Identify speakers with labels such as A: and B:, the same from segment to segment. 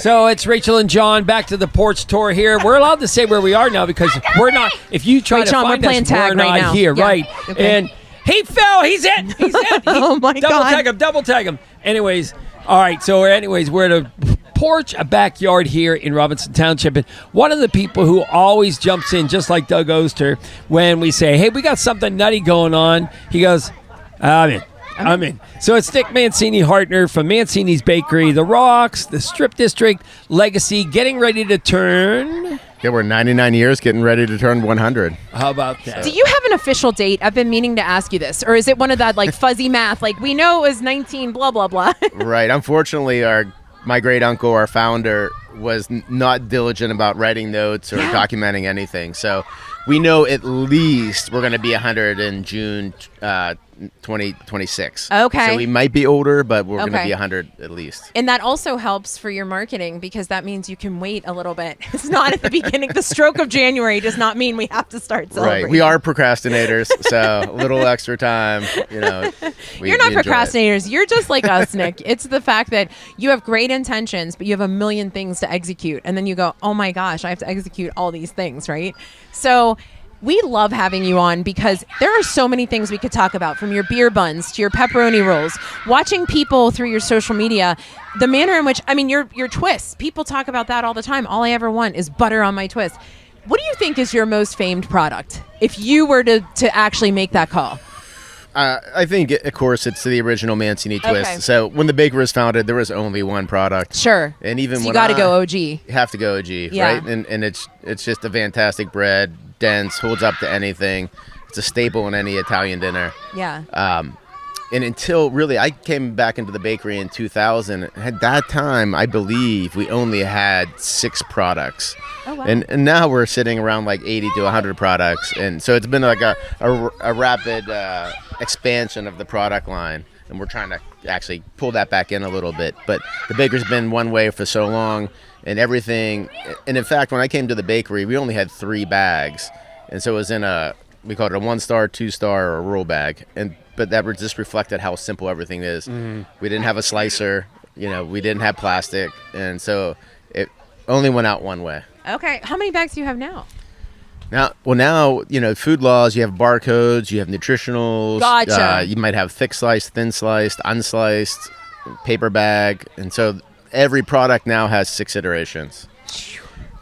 A: So it's Rachel and John back to the porch tour here. We're allowed to say where we are now because we're not. If you try to
B: John,
A: find
B: we're playing
A: us,
B: tag
A: we're
B: right
A: not
B: now.
A: here,
B: Yeah.
A: right?
B: Okay.
A: And he fell. He's in. He's in.
B: Oh my God.
A: Double tag him. Anyways, all right. So we're at a porch, a backyard here in Robinson Township, and one of the people who always jumps in, just like Doug Oster, when we say, "Hey, we got something nutty going on," he goes, I'm in. So it's Nick Mancini Hartner from Mancini's Bakery, The Rocks, the Strip District, Legacy, getting ready to turn.
C: Yeah, we're 99 years, getting ready to turn 100.
A: How about that?
B: Do you have an official date? I've been meaning to ask you this. Or is it one of that like fuzzy math? Like we know it was 19 blah, blah, blah.
C: Right. Unfortunately, my great uncle, our founder, was not diligent about writing notes or documenting anything. So we know at least we're going to be 100 in June 2026.
B: Okay.
C: So we might be older, but we're going to be 100 at least.
B: And that also helps for your marketing because that means you can wait a little bit. It's not at the beginning. The stroke of January does not mean we have to start celebrating.
C: Right. We are procrastinators, so a little extra time,
B: You're not procrastinators. You're just like us, Nick. It's the fact that you have great intentions, but you have a million things to execute. And then you go, oh my gosh, I have to execute all these things, right? So we love having you on because there are so many things we could talk about, from your beer buns to your pepperoni rolls, watching people through your social media, the manner in which, your twists. People talk about that all the time. All I ever want is butter on my twist. What do you think is your most famed product if you were to actually make that call?
C: I think, of course, it's the original Mancini twist.
B: Okay.
C: So when the bakery was founded, there was only one product.
B: Sure.
C: And even
B: so you
C: when
B: got to go OG.
C: You have to go OG,
B: Yeah.
C: right? And it's just a fantastic bread, dense, holds up to anything. It's a staple in any Italian dinner.
B: Yeah.
C: And until really, I came back into the bakery in 2000. At that time, I believe we only had 6 products.
B: Oh, wow.
C: And now we're sitting around like 80 to 100 products. And so it's been like a rapid expansion of the product line. And we're trying to actually pull that back in a little bit. But the bakery's been one way for so long and everything. And in fact, when I came to the bakery, we only had 3 bags. And so it was in we called it a 1-star, 2-star, or a roll bag. But that just reflected how simple everything is. Mm-hmm. We didn't have a slicer, we didn't have plastic. And so it only went out one way.
B: Okay. How many bags do you have now?
C: Now, food laws, you have barcodes, you have nutritionals.
B: Gotcha.
C: You might have thick sliced, thin sliced, unsliced, paper bag. And so every product now has 6 iterations.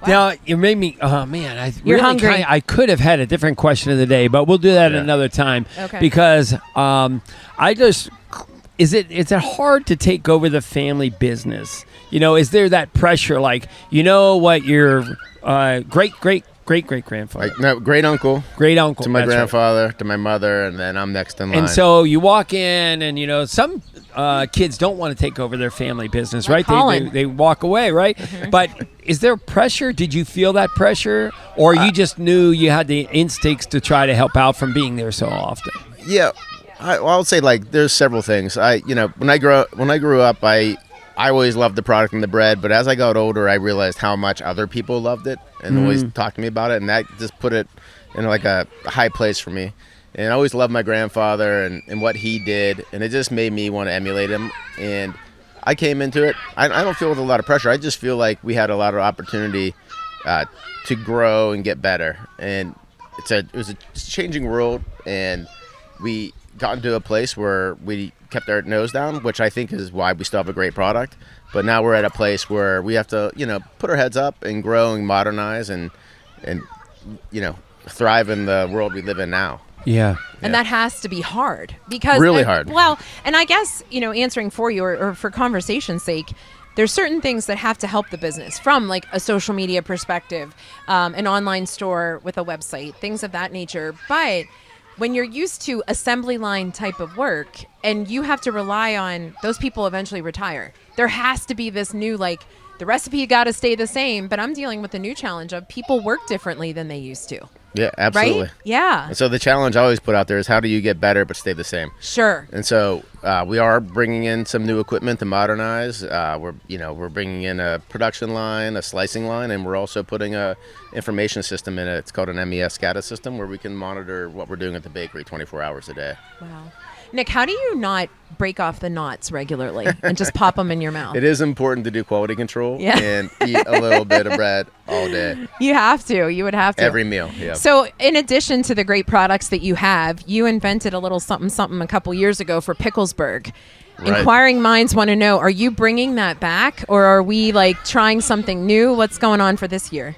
A: Wow. Now, you made me, oh man,
B: You're hungry.
A: I could have had a different question of the day, but we'll do that another time.
B: Okay.
A: Because is it hard to take over the family business? Is there that pressure, like, what your great-great-great-great-grandfather?
C: No, great uncle. To my grandfather,
A: right.
C: To my mother, and then I'm next in line.
A: And so you walk in, and some kids don't want to take over their family business, right? They walk away, right? Mm-hmm. But is there pressure? Did you feel that pressure, or you just knew you had the instincts to try to help out from being there so often?
C: Yeah, I would say there's several things. When I grew up, I always loved the product and the bread, but as I got older, I realized how much other people loved it and always talked to me about it, and that just put it in like a high place for me. And I always loved my grandfather and what he did, and it just made me want to emulate him. And I came into it. I don't feel with a lot of pressure. I just feel like we had a lot of opportunity to grow and get better. And it was a changing world, and we got into a place where we kept our nose down, which I think is why we still have a great product. But now we're at a place where we have to, put our heads up and grow and modernize and thrive in the world we live in now.
A: Yeah.
B: And that has to be hard because
C: really hard.
B: Well, and I guess, answering for you or for conversation's sake, there's certain things that have to help the business from like a social media perspective, an online store with a website, things of that nature. But when you're used to assembly line type of work and you have to rely on those people eventually retire, there has to be this new, the recipe got to stay the same, but I'm dealing with the new challenge of people work differently than they used to.
C: Yeah, absolutely.
B: Right? Yeah.
C: And so the challenge I always put out there is how do you get better but stay the same?
B: Sure.
C: And so we are bringing in some new equipment to modernize. We're bringing in a production line, a slicing line, and we're also putting a information system in it. It's called an MES SCADA system where we can monitor what we're doing at the bakery 24 hours a day.
B: Wow. Nick, how do you not break off the knots regularly and just pop them in your mouth?
C: It is important to do quality control and eat a little bit of bread all day.
B: You have to. You would have to.
C: Every meal, yeah.
B: So in addition to the great products that you have, you invented a little something a couple years ago for Picklesburg. Right. Inquiring minds want to know, are you bringing that back, or are we like trying something new? What's going on for this year?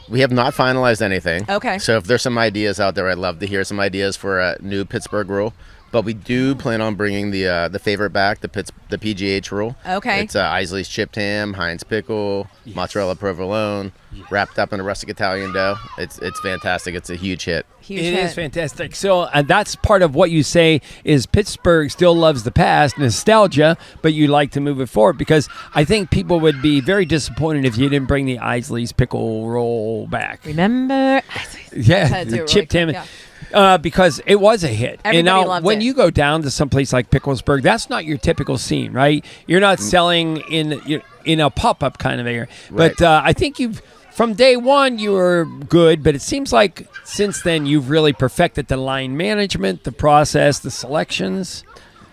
C: We have not finalized anything.
B: Okay.
C: So if there's some ideas out there, I'd love to hear some ideas for a new Pittsburgh roll. But we do plan on bringing the favorite back, the PGH roll.
B: Okay.
C: It's Isley's chipped ham, Heinz pickle, mozzarella provolone, wrapped up in a rustic Italian dough. It's fantastic. It's a huge hit.
B: It is
A: fantastic. So that's part of what you say is Pittsburgh still loves the past, nostalgia, but you like to move it forward, because I think people would be very disappointed if you didn't bring the Isley's pickle roll back.
B: Remember?
A: Yeah, the chipped ham. Yeah. Because it was a hit.
B: Everybody
A: and now,
B: loved
A: when
B: it.
A: you go down to some place like Picklesburg, that's not your typical scene, right? You're not selling in a pop-up kind of area.
C: Right.
A: But I think from day one, you were good, but it seems like since then you've really perfected the line management, the process, the selections.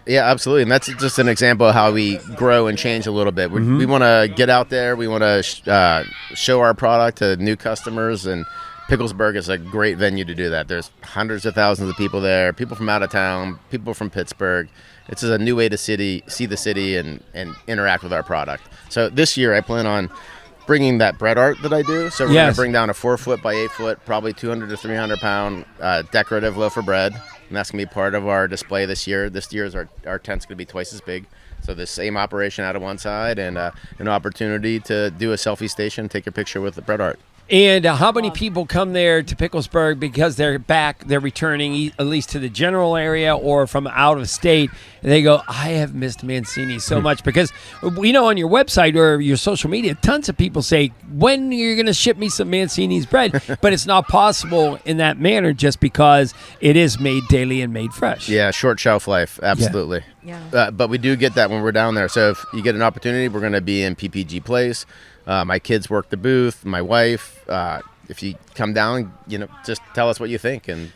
C: Yeah, absolutely. And that's just an example of how we grow and change a little bit. We want to get out there. We want to show our product to new customers, and Picklesburg is a great venue to do that. There's hundreds of thousands of people there, people from out of town, people from Pittsburgh. It's just a new way to see the city and interact with our product. So this year I plan on bringing that bread art that I do. So we're going to bring down a 4-foot by 8-foot, probably 200 to 300 pound decorative loaf of bread. And that's going to be part of our display this year. This year's our tent's going to be twice as big. So the same operation out of one side, and an opportunity to do a selfie station, take your picture with the bread art.
A: And how many people come there to Picklesburg because they're returning at least to the general area or from out of state, and they go, I have missed Mancini so much? Because we know on your website or your social media, tons of people say, when are you going to ship me some Mancini's bread? But it's not possible in that manner just because it is made daily and made fresh.
C: Yeah, short shelf life, absolutely.
B: Yeah.
C: But we do get that when we're down there. So if you get an opportunity, we're going to be in PPG Place. My kids work the booth. My wife. If you come down, just tell us what you think, and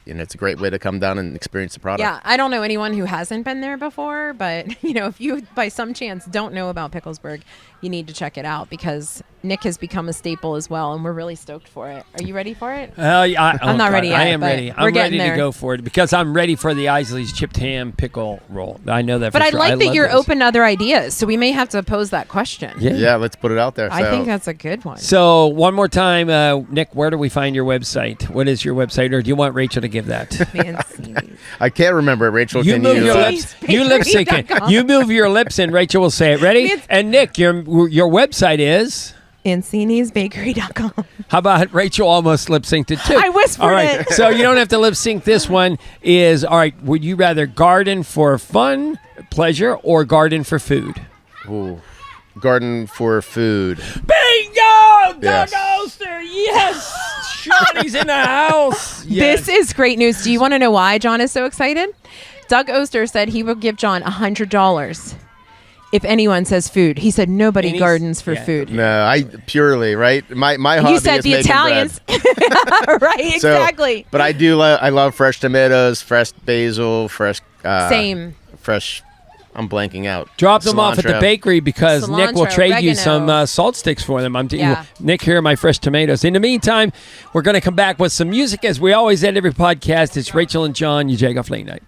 C: it's a great way to come down and experience the product.
B: Yeah, I don't know anyone who hasn't been there before, but if you by some chance don't know about Picklesburg, you need to check it out, because Nick has become a staple as well, and we're really stoked for it. Are you ready for it?
A: I'm
B: not ready yet.
A: I am ready. I'm ready
B: there.
A: to go for it, because I'm ready for the Isley's chipped ham pickle roll. I know that.
B: But
A: for
B: I
A: sure.
B: like that you're
A: this.
B: open to other ideas, so we may have to pose that question.
C: Yeah, let's put it out there.
B: I think that's a good one.
A: So one more time, Nick, where do we find your website? What is your website, or do you want Rachel to give that?
C: I can't remember. Rachel,
A: you move your lips. You lip sync it. You move your lips, and Rachel will say it. Ready? And Nick, your website is
B: Mancini'sBakery.com.
A: How about Rachel almost lip synced it too?
B: I whispered
A: all right,
B: it.
A: So you don't have to lip sync this one. All right, would you rather garden for fun, pleasure, or garden for food?
C: Ooh, garden for food.
A: Bingo!
C: Yes.
A: Doug Oster, yes! Shawty's in the house. Yes.
B: This is great news. Do you want to know why John is so excited? Doug Oster said he will give John $100 if anyone says food. He said nobody gardens for food.
C: No, I purely, right? My hobby
B: You said
C: is
B: the
C: making
B: Italians.
C: bread.
B: Right, exactly.
C: But I do I love fresh tomatoes, fresh basil, fresh
B: Same.
C: Fresh. I'm blanking out.
A: Drop them off at the
C: Cilantro.
A: bakery, because Nick will
B: Cilantro,
A: trade you
B: oregano.
A: some salt sticks for them.
B: Yeah.
A: Nick, here are my fresh tomatoes. In the meantime, we're going to come back with some music, as we always end every podcast. It's Rachel and John, YaJagoff Late Night.